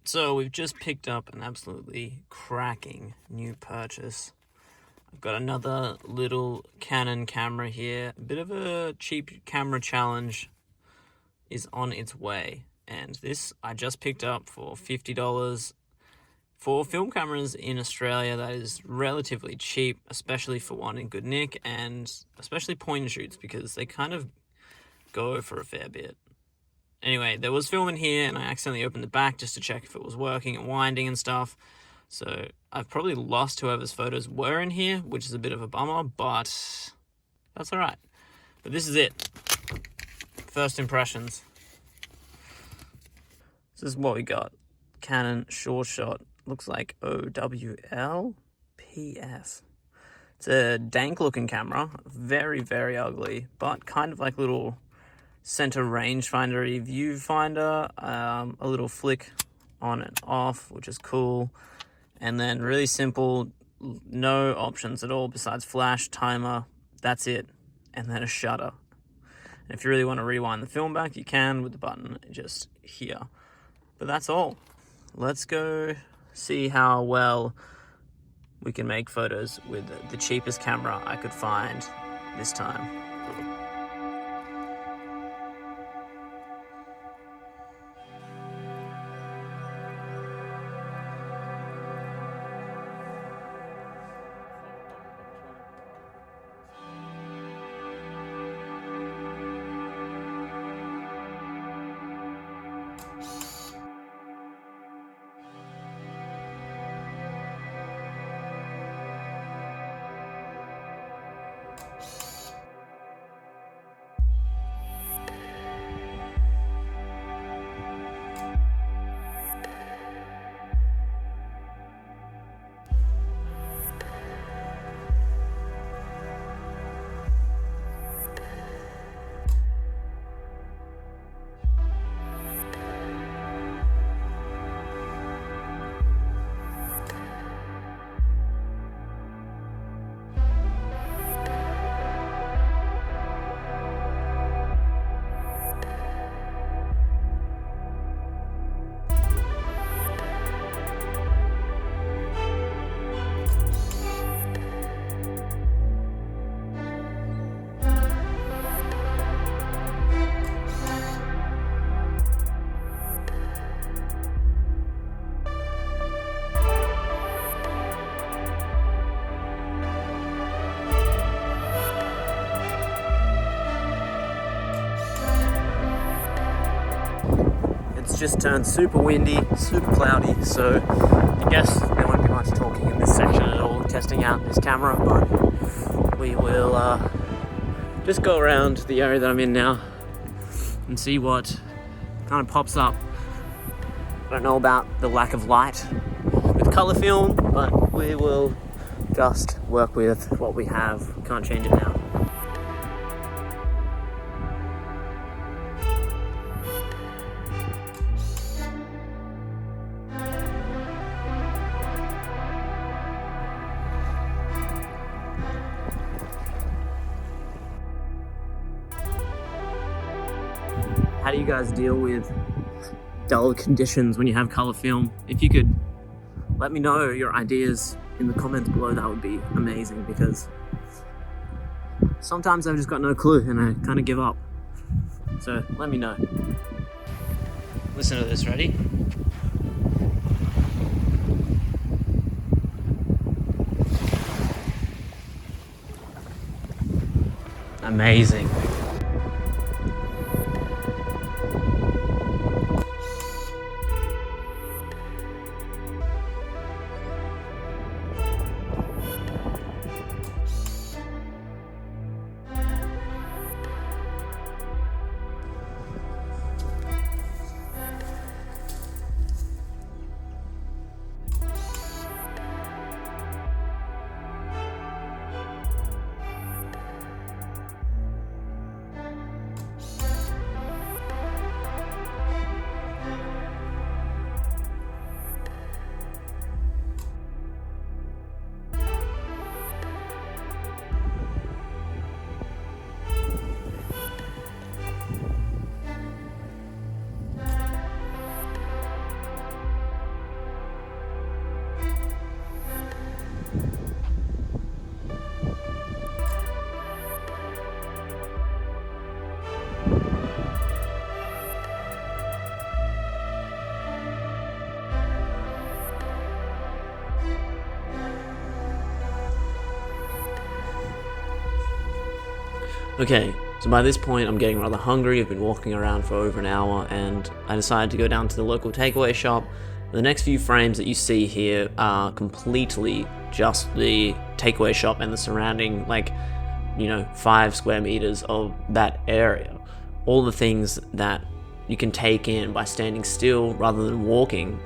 So we've just picked up an absolutely cracking new purchase. I've got another little Canon camera here. A bit of a cheap camera challenge is on its way. And this I just picked up for $50. For film cameras in Australia, that is relatively cheap, especially for one in good nick, and especially point and shoots, because they kind of go for a fair bit. Anyway, there was film in here, and I accidentally opened the back just to check if it was working and winding and stuff. So I've probably lost whoever's photos were in here, which is a bit of a bummer, but that's all right. But this is it. First impressions. This is what we got. Canon Sure Shot. Looks like OWL PF. It's a dank looking camera. Very, very ugly, but kind of like little center rangefinder viewfinder. A little flick on and off, which is cool. And then really simple, no options at all besides flash, timer. That's it. And then a shutter. And if you really want to rewind the film back, you can with the button just here. But that's all. Let's go see how well we can make photos with the cheapest camera I could find this time. It's just turned super windy, super cloudy, so I guess there won't be much talking in this section at all, testing out this camera, but we will just go around the area that I'm in now and see what kind of pops up. I don't know about the lack of light with color film, but we will just work with what we have. Can't change it now. How do you guys deal with dull conditions when you have color film? If you could let me know your ideas in the comments below, that would be amazing, because sometimes I've just got no clue and I kind of give up. So let me know. Listen to this, ready? Amazing. Okay, so by this point I'm getting rather hungry. I've been walking around for over an hour and I decided to go down to the local takeaway shop. The next few frames that you see here are completely just the takeaway shop and the surrounding, 5 square meters of that area. All the things that you can take in by standing still rather than walking.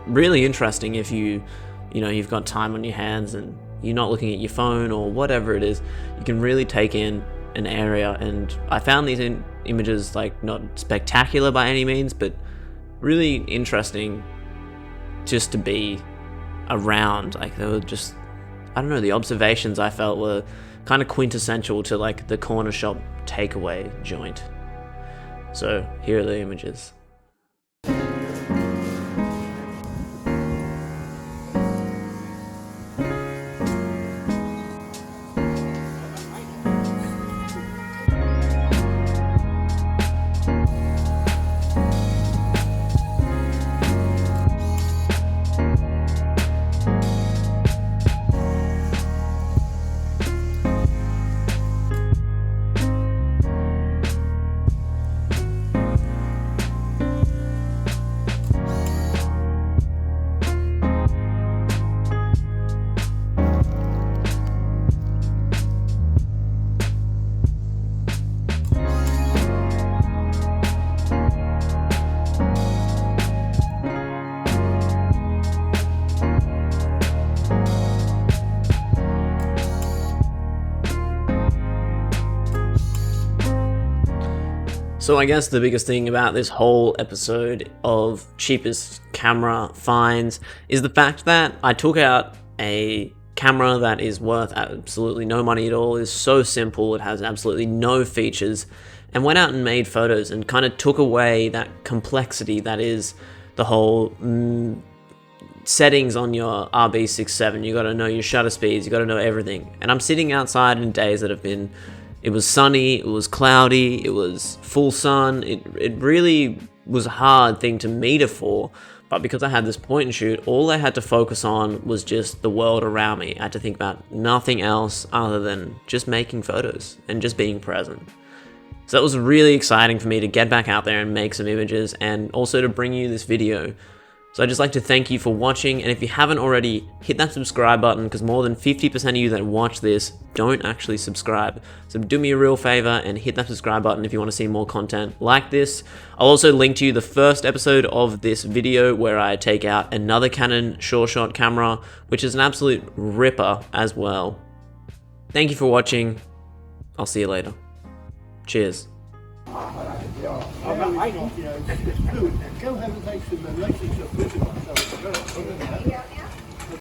Really interesting if you've got time on your hands and you're not looking at your phone or whatever it is. You can really take in an area, and I found these images not spectacular by any means, but really interesting just to be around. They were just, I don't know, the observations I felt were kind of quintessential to the corner shop takeaway joint. So here are the images. So I guess the biggest thing about this whole episode of cheapest camera finds is the fact that I took out a camera that is worth absolutely no money at all, is so simple, it has absolutely no features, and went out and made photos and kind of took away that complexity that is the whole settings on your RB67. You got to know your shutter speeds, you got to know everything. And I'm sitting outside in days that have been, it was sunny, it was cloudy, it was full sun. It really was a hard thing to meter for, but because I had this point and shoot, all I had to focus on was just the world around me. I had to think about nothing else other than just making photos and just being present. So that was really exciting for me to get back out there and make some images, and also to bring you this video. So I'd just like to thank you for watching, and if you haven't already, hit that subscribe button, because more than 50% of you that watch this don't actually subscribe. So do me a real favor and hit that subscribe button if you want to see more content like this. I'll also link to you the first episode of this video where I take out another Canon SureShot camera, which is an absolute ripper as well. Thank you for watching. I'll see you later. Cheers. I know, it's fluid. Go have a nice and nice.